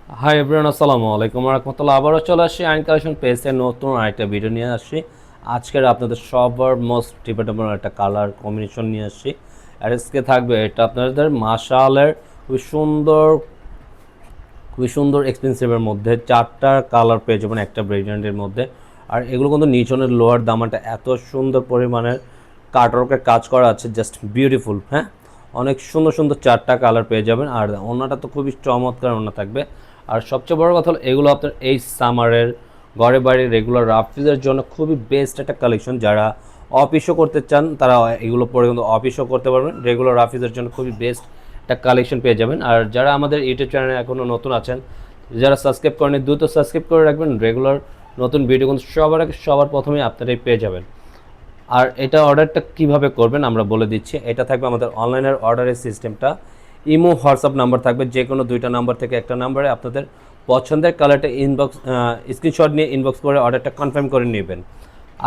Hi everyone, আসসালামু আলাইকুম রাহমাতুল্লাহ। আবারও চলে আসি আইন কালেকশন পেজে নতুন আরেকটা ভিডিও নিয়ে আসছি। আজকের আপনাদের সবার মোস্ট ডিবেটেবল একটা কালার কম্বিনেশন নিয়ে আসছি। আর আজকে থাকবে এটা আপনাদের মাশালের খুবই সুন্দর এক্সপেন্সিভের মধ্যে চারটা কালার পেয়ে যাবেন একটা ভেরিয়েন্টের মধ্যে। আর এগুলো কিন্তু নিচনের লোয়ার দামাটা এত সুন্দর পরিমাণের কাটওয়ার্কের কাজ করা আছে, জাস্ট বিউটিফুল। হ্যাঁ, অনেক সুন্দর সুন্দর চারটা কালার পেয়ে যাবেন। আর ওনাটা তো খুবই চমৎকার ওনা থাকবে। আর সবচেয়ে বড় কথা হলো এগুলো আপনার এই সামারের ঘরে বাড়ি রেগুলার রাফিজের জন্য খুবই বেস্ট একটা কালেকশন। যারা অফিসও করতে চান তারা এগুলো পরে কিন্তু অফিসও করতে পারবেন। রেগুলার রাফিজের জন্য খুবই বেস্ট একটা কালেকশন পেয়ে যাবেন। আর যারা আমাদের ইউটিউব চ্যানেলে এখনও নতুন আছেন, যারা সাবস্ক্রাইব করেনি দ্রুত সাবস্ক্রাইব করে রাখবেন। রেগুলার নতুন ভিডিও কিন্তু সবার প্রথমে আপনারাই পেয়ে যাবেন। আর এটা অর্ডারটা কিভাবে করবেন আমরা বলে দিচ্ছি। এটা থাকবে আমাদের অনলাইনের অর্ডারের সিস্টেমটা। ইমো হোয়াটসঅ্যাপ নাম্বার থাকবে, যে কোনো দুইটা নাম্বার থেকে একটা নাম্বারে আপনাদের পছন্দের কালারটা স্ক্রিনশট নিয়ে ইনবক্স করে অর্ডারটা কনফার্ম করে নেবেন।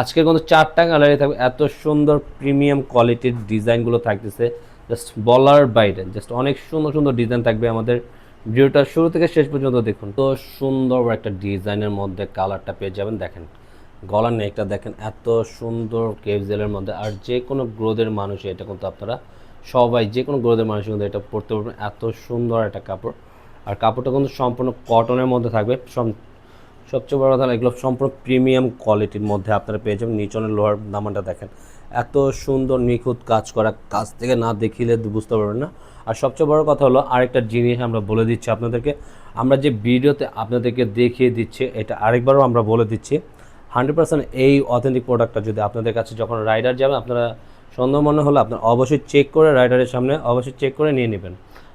আজকের কিন্তু চারটা কালারই থাকবে, এত সুন্দর প্রিমিয়াম কোয়ালিটির ডিজাইনগুলো থাকতেছে জাস্ট বলার বাইরে। জাস্ট অনেক সুন্দর সুন্দর ডিজাইন থাকবে। আমাদের ভিডিওটা শুরু থেকে শেষ পর্যন্ত দেখুন। তো সুন্দর একটা ডিজাইনের মধ্যে কালারটা পেয়ে যাবেন। দেখেন গলার নেকটা দেখেন এত সুন্দর কেভজেলের মধ্যে। আর যে কোনো গ্রোদের মানুষ এটা কিন্তু আপনারা সবাই, যে কোনো গ্রোদের মানুষ কিন্তু এটা পরতে পারবেন। এত সুন্দর একটা কাপড়। আর কাপড়টা কিন্তু সম্পূর্ণ কটনের মধ্যে থাকবে। সবচেয়ে বড় কথা এগুলো সম্পূর্ণ প্রিমিয়াম কোয়ালিটির মধ্যে আপনারা পেয়ে যাবেন। নিচনের লোহার দামানটা দেখেন এত সুন্দর নিখুঁত কাজ করা, কাজ থেকে না দেখিলে বুঝতে পারবেন না। আর সবচেয়ে বড় কথা হলো আরেকটা জিনিস আমরা বলে দিচ্ছি আপনাদেরকে, আমরা যে ভিডিওতে আপনাদেরকে দেখিয়ে দিচ্ছি এটা আরেকবারও আমরা বলে দিচ্ছি 100% এই অথেন্টিক প্রোডাক্টটা যদি আপনাদের কাছে যখন রাইডার যাবেন আপনারা সন্দেহ মনে হলে আপনারা অবশ্যই চেক করে রাইডারের সামনে অবশ্যই চেক করে নিয়ে নেবেন।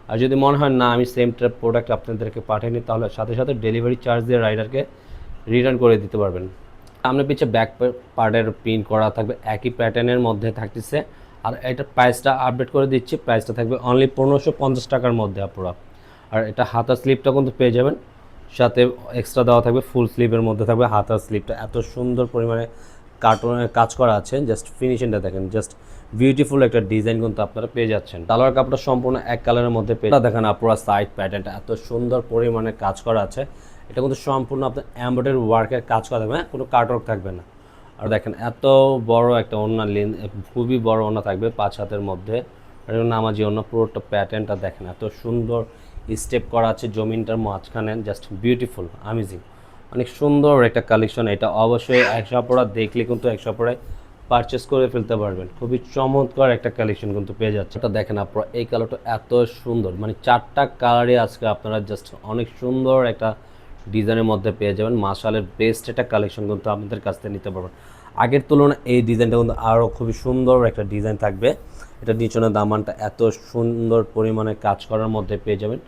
আর যদি মনে হয় না আমি সেম প্রোডাক্ট আপনাদেরকে পাঠিয়ে নিই, তাহলে সাথে সাথে ডেলিভারি চার্জ দিয়ে রাইডারকে রিটার্ন করে দিতে পারবেন। সামনে পিছিয়ে ব্যাক পার্টের প্রিন্ট করা থাকবে, একই প্যাটার্নের মধ্যে থাকতেছে। আর এটার প্রাইসটা আপডেট করে দিচ্ছি, প্রাইসটা থাকবে অনলি 1550 টাকার মধ্যে আপনারা। আর এটা হাতার স্লিপটা কিন্তু পেয়ে যাবেন, সাথে এক্সট্রা দেওয়া থাকবে, ফুল স্লিভের মধ্যে থাকবে হাতার স্লিপটা। এত সুন্দর পরিমাণে কার্টুনের কাজ করা আছে, জাস্ট ফিনিশিংটা দেখেন, জাস্ট বিউটিফুল একটা ডিজাইন কিন্তু আপনারা পেয়ে যাচ্ছেন। সালোয়ার কাপড়টা সম্পূর্ণ এক কালারের মধ্যে পেয়ে দেখেন। আপনারা সাইড প্যাটার্নটা এত সুন্দর পরিমাণে কাজ করা আছে। এটা কিন্তু সম্পূর্ণ আপনার এমব্রয়ডারি ওয়ার্কের কাজ করা থাকবে, কোনো কাটওয়ার্ক থাকবে না। আর দেখেন এত বড় একটা ওড়না, খুবই বড় ওড়না থাকবে 5 হাতের মধ্যে। আর নামাজি ওড়না, পুরোটা প্যাটার্নটা দেখেন এত সুন্দর স্টেপ করা আছে জমিনটার মাঝখানে, জাস্ট বিউটিফুল অ্যামেজিং। অনেক সুন্দর একটা কালেকশন। এটা অবশ্যই 100 পড়া দেখলে কিন্তু 100 পড়ায় পারচেস করে ফেলতে পারবেন। খুবই চমৎকার একটা কালেকশন কিন্তু পেয়ে যাচ্ছে। এটা দেখেন আপনারা, এই কালারটা এত সুন্দর, মানে চারটা কালারই আজকে আপনারা জাস্ট অনেক সুন্দর একটা ডিজাইনের মধ্যে পেয়ে যাবেন। মাশালের বেস্ট একটা কালেকশন কিন্তু আপনাদের কাছ থেকে নিতে পারবেন। আগের তুলনায় এই ডিজাইনটা কিন্তু আরও খুবই সুন্দর একটা ডিজাইন থাকবে। এটা নিচনের দামানটা এত সুন্দর পরিমাণে কাজ করার মধ্যে পেয়ে যাবেন।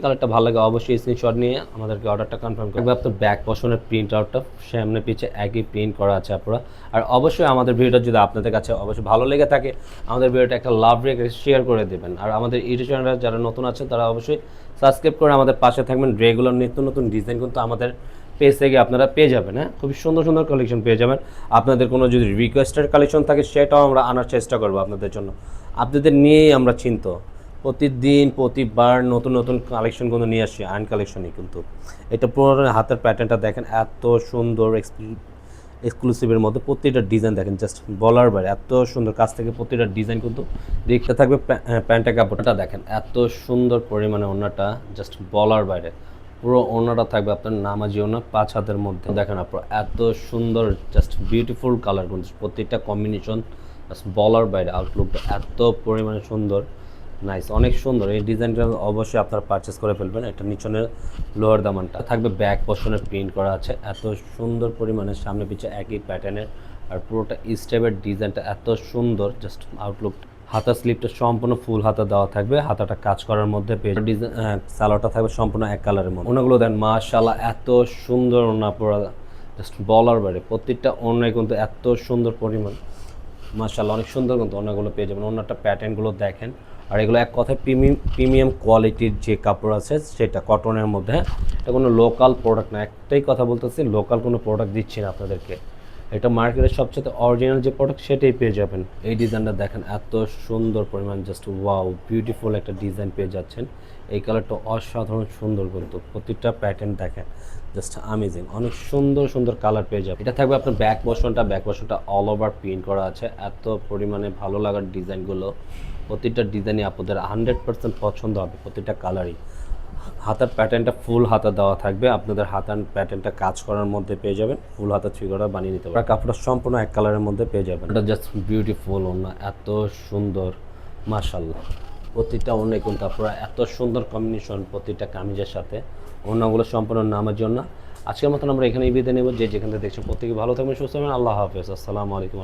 কালারটা ভালো লাগে অবশ্যই স্ক্রিনশট নিয়ে আমাদেরকে অর্ডারটা কনফার্ম করবে। আপনার ব্যাক পশনের প্রিন্ট আউটটা সামনে পিছে একই প্রিন্ট করা আছে আপনারা। আর অবশ্যই আমাদের ভিডিওটা যদি আপনাদের কাছে অবশ্যই ভালো লেগে থাকে, আমাদের ভিডিওটা একটা লাভ রেখে শেয়ার করে দেবেন। আর আমাদের ইউটিউব চ্যানেলে যারা নতুন আছেন তারা অবশ্যই সাবস্ক্রাইব করে আমাদের পাশে থাকবেন। রেগুলার নিত্য নতুন ডিজাইন কিন্তু আমাদের পেজ থেকে আপনারা পেয়ে যাবেন। হ্যাঁ, খুবই সুন্দর সুন্দর কালেকশন পেয়ে যাবেন। আপনাদের কোনো যদি রিকোয়েস্টের কালেকশন থাকে সেটাও আমরা আনার চেষ্টা করবো আপনাদের জন্য। আপনাদের নিয়েই আমরা চিন্ত প্রতিদিন প্রতিবার নতুন নতুন কালেকশন কিন্তু নিয়ে আসি আয়ন কালেকশনই কিন্তু। এটা পুরো হাতের প্যাটার্নটা দেখেন এত সুন্দর এক্সক্লুসিভের মধ্যে প্রতিটা ডিজাইন দেখেন, জাস্ট বলার বাইরে এত সুন্দর। কাছ থেকে প্রতিটা ডিজাইন কিন্তু দেখতে থাকবে। প্যান্টের কাপড়টা দেখেন এত সুন্দর পরিমাণে, ওড়নাটা জাস্ট বলার বাইরে। পুরো ওড়নাটা থাকবে আপনার নামাজি ওড়না 5 হাতের মধ্যে। দেখেন আপনার এত সুন্দর, জাস্ট বিউটিফুল কালার কিন্তু প্রত্যেকটা কম্বিনেশন জাস্ট বলার বাইরে। আউটলুকটা এত পরিমাণে সুন্দর, নাইস, অনেক সুন্দর। এই ডিজাইনটা অবশ্যই আপনারা পারচেস করে ফেলবেন। এটা নিচনের লোয়ার দামানটা থাকবে, ব্যাক পশনের প্রিন্ট করা আছে এত সুন্দর পরিমাণে, সামনে পিছে একই প্যাটার্নের। আর পুরোটা স্টেপের ডিজাইনটা এত সুন্দর, জাস্ট আউটলুক। হাতা স্লিপটা সম্পূর্ণ ফুল হাতা দেওয়া থাকবে, হাতাটা কাজ করার মধ্যে ডিজাইন। সালোয়ারটা থাকবে সম্পূর্ণ এক কালারের মধ্যে। ওনাগুলো দেন মাশাআল্লাহ এত সুন্দর ওনা, পুরো জাস্ট বলার বাইরে। প্রত্যেকটা ওনায় কিন্তু এত সুন্দর পরিমাণ, মাশাআল্লাহ অনেক সুন্দর কিন্তু ওনাগুলো পেয়ে যাবেন। ওনারটা প্যাটার্নগুলো দেখেন। আর এগুলো এক কথায় প্রিমিয়াম কোয়ালিটির যে কাপড় আছে সেটা কটনের মধ্যে। এটা কোনো লোকাল প্রোডাক্ট না, একটাই কথা বলতেছি, লোকাল কোনো প্রোডাক্ট দিচ্ছি না আপনাদেরকে। এটা মার্কেটের সবচেয়ে অরিজিনাল যে প্রোডাক্ট সেটাই পেয়ে যাবেন। এই ডিজাইনটা দেখেন, এত সুন্দর পরিমাণ, জাস্ট ওয়াও, বিউটিফুল একটা ডিজাইন পেয়ে যাচ্ছেন। এই কালারটা অসাধারণ সুন্দর, কিন্তু প্রতিটা প্যাটার্ন দেখেন জাস্ট আমেজিং, অনেক সুন্দর সুন্দর কালার পেয়ে যাবেন। এটা থাকবে আপনার ব্যাক পোর্শনটা অল ওভার প্রিন্ট করা আছে, এত পরিমাণে ভালো লাগার ডিজাইনগুলো। প্রতিটা ডিজাইনই আপনাদের 100% পছন্দ হবে, প্রতিটা কালারই। হাতার প্যাটার্নটা ফুল হাতা দেওয়া থাকবে, আপনাদের হাতার প্যাটার্নটা কাজ করার মধ্যে পেয়ে যাবেন, ফুল হাতা থ্রিকোয়ার্টার বানিয়ে নিতে পারবেন। কাপড়টা সম্পূর্ণ এক কালারের মধ্যে পেয়ে যাবেন। এটা জাস্ট বিউটিফুল, ওনা এত সুন্দর, মাশাআল্লাহ। প্রতিটা ওনে কিন্তু আপনারা এত সুন্দর কম্বিনেশন প্রতিটা কামিজের সাথে। ওনাগুলো সম্পূর্ণ নামের জন্য। আজকের মতন আমরা এখানেই বিদায় নেব। যে যেখান থেকে দেখছেন প্রত্যেকে ভালো থাকবেন, সুস্থ থাকবেন। আল্লাহ হাফেজ, আসসালামু আলাইকুম।